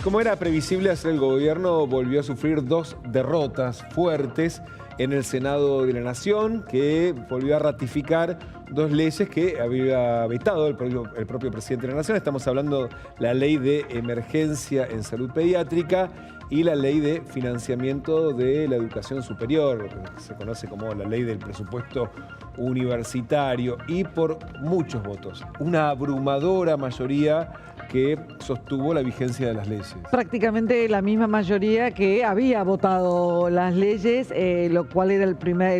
Como era previsible hacer, el gobierno volvió a sufrir dos derrotas fuertes en el Senado de la Nación, que volvió a ratificar dos leyes que había vetado el propio presidente de la Nación. Estamos hablando de la ley de emergencia en salud pediátrica y la ley de financiamiento de la educación superior, lo que se conoce como la ley del presupuesto universitario, y por muchos votos, una abrumadora mayoría que sostuvo la vigencia de las leyes. Prácticamente la misma mayoría que había votado las leyes, lo cual era el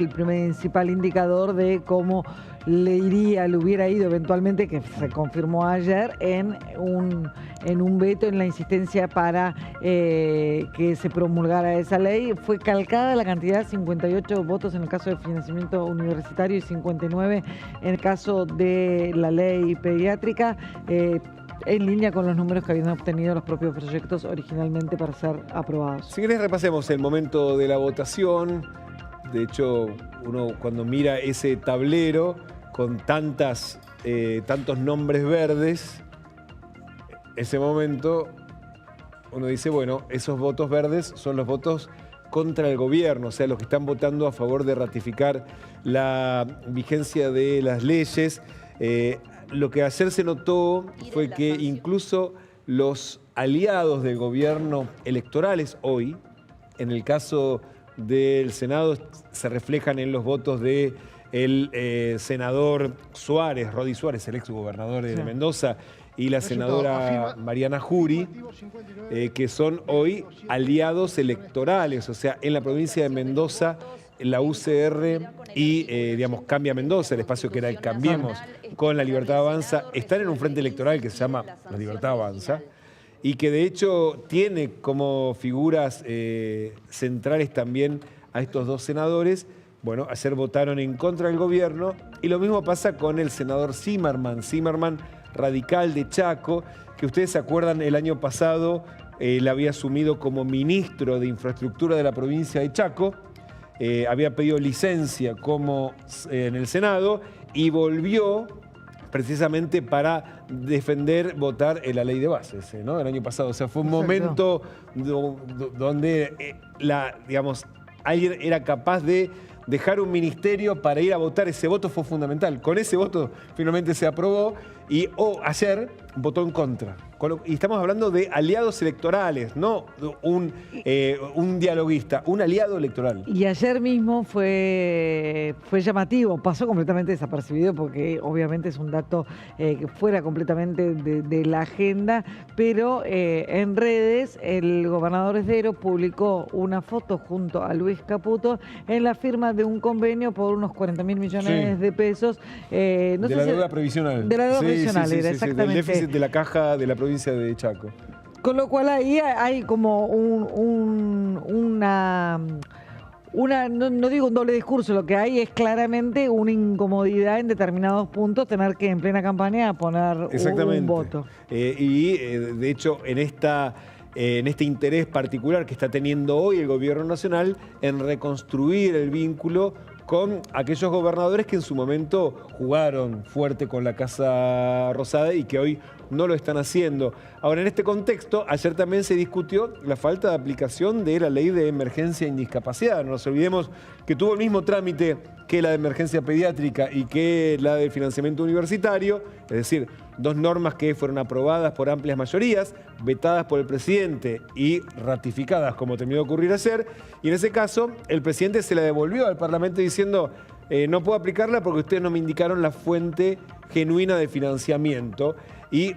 principal indicador de cómo le hubiera ido eventualmente, que se confirmó ayer, en un veto, en la insistencia para que se promulgara esa ley. Fue calcada la cantidad, 58 votos en el caso de financiamiento universitario y 59 en el caso de la ley pediátrica, en línea con los números que habían obtenido los propios proyectos originalmente para ser aprobados. Si querés, repasemos el momento de la votación. De hecho, uno cuando mira ese tablero con tantos nombres verdes, ese momento uno dice, bueno, esos votos verdes son los votos contra el gobierno, o sea, los que están votando a favor de ratificar la vigencia de las leyes. Lo que ayer se notó fue que incluso los aliados del gobierno electorales hoy, en el caso del Senado, se reflejan en los votos del senador Suárez, Rodi Suárez, el exgobernador de Mendoza, y la senadora Mariana Jury, que son hoy aliados electorales. O sea, en la provincia de Mendoza, la UCR y, Cambia Mendoza, el espacio que era el Cambiemos, con La Libertad Avanza, están en un frente electoral que se llama La Libertad Avanza, y que de hecho tiene como figuras centrales también a estos dos senadores. Bueno, ayer votaron en contra del gobierno, y lo mismo pasa con el senador Zimmerman, radical de Chaco, que ustedes se acuerdan, el año pasado él había asumido como ministro de Infraestructura de la provincia de Chaco, había pedido licencia como en el Senado y volvió precisamente para defender, votar la ley de bases, ¿no? El año pasado. O sea, fue un momento donde alguien era capaz de dejar un ministerio para ir a votar. Ese voto fue fundamental. Con ese voto finalmente se aprobó y ayer votó en contra. Y estamos hablando de aliados electorales, no un dialoguista, un aliado electoral. Y ayer mismo fue llamativo, pasó completamente desapercibido porque obviamente es un dato que fuera completamente de la agenda, pero en redes el gobernador Esdero publicó una foto junto a Luis Caputo en la firma de un convenio por unos 40.000 millones de pesos. De la deuda previsional. De la deuda previsional, era exactamente. Del déficit de la caja de la provincia de Chaco. Con lo cual ahí hay como no digo un doble discurso, lo que hay es claramente una incomodidad en determinados puntos, tener que en plena campaña poner un voto. De hecho, en este interés particular que está teniendo hoy el gobierno nacional en reconstruir el vínculo con aquellos gobernadores que en su momento jugaron fuerte con la Casa Rosada y que hoy no lo están haciendo. Ahora, en este contexto, ayer también se discutió la falta de aplicación de la ley de emergencia en discapacidad. No nos olvidemos que tuvo el mismo trámite que la de emergencia pediátrica y que la de financiamiento universitario, es decir, dos normas que fueron aprobadas por amplias mayorías, vetadas por el presidente y ratificadas, como terminó de ocurrir ayer. Y en ese caso, el presidente se la devolvió al Parlamento diciendo, no puedo aplicarla porque ustedes no me indicaron la fuente genuina de financiamiento, y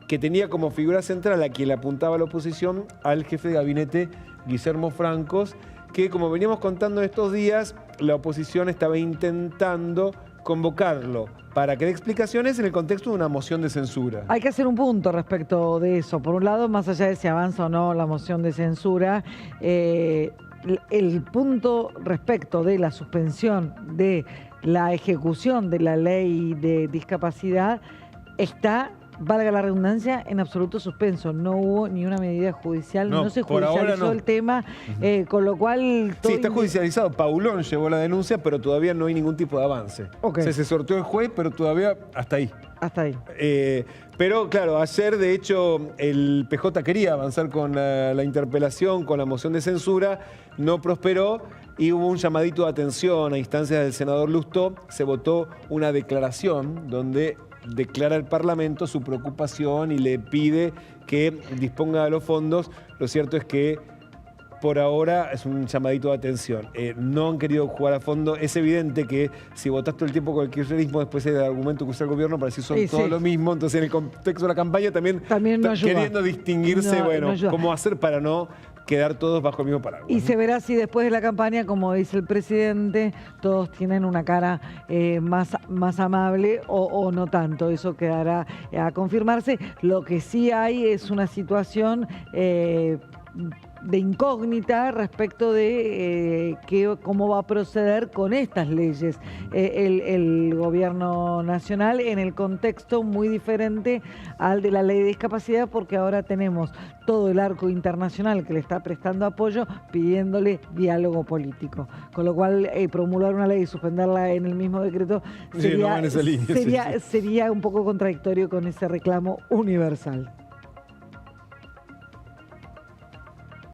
que tenía como figura central a quien le apuntaba la oposición, al jefe de gabinete Guillermo Francos, que, como veníamos contando estos días, la oposición estaba intentando convocarlo para que dé explicaciones en el contexto de una moción de censura. Hay que hacer un punto respecto de eso. Por un lado, más allá de si avanza o no la moción de censura, el punto respecto de la suspensión de la ejecución de la ley de discapacidad está, valga la redundancia, en absoluto suspenso. No hubo ni una medida judicial, no se judicializó el tema, con lo cual... Sí, está judicializado. Paulón llevó la denuncia, pero todavía no hay ningún tipo de avance. O sea, se sorteó el juez, pero todavía hasta ahí. Hasta ahí. Pero claro, ayer de hecho el PJ quería avanzar con la interpelación, con la moción de censura, no prosperó y hubo un llamadito de atención a instancias del senador Lustó. Se votó una declaración donde declara al Parlamento su preocupación y le pide que disponga de los fondos. Lo cierto es que por ahora es un llamadito de atención. No han querido jugar a fondo. Es evidente que si votás todo el tiempo con el kirchnerismo, después el argumento que usa el gobierno para decir son todo lo mismo. Entonces, en el contexto de la campaña también no ayuda. Queriendo distinguirse, cómo hacer para no quedar todos bajo el mismo paraguas. Y se verá si después de la campaña, como dice el presidente, todos tienen una cara más amable o no tanto. Eso quedará a confirmarse. Lo que sí hay es una situación de incógnita respecto de cómo va a proceder con estas leyes el gobierno nacional en el contexto muy diferente al de la ley de discapacidad, porque ahora tenemos todo el arco internacional que le está prestando apoyo pidiéndole diálogo político, con lo cual promulgar una ley y suspenderla en el mismo decreto sería un poco contradictorio con ese reclamo universal.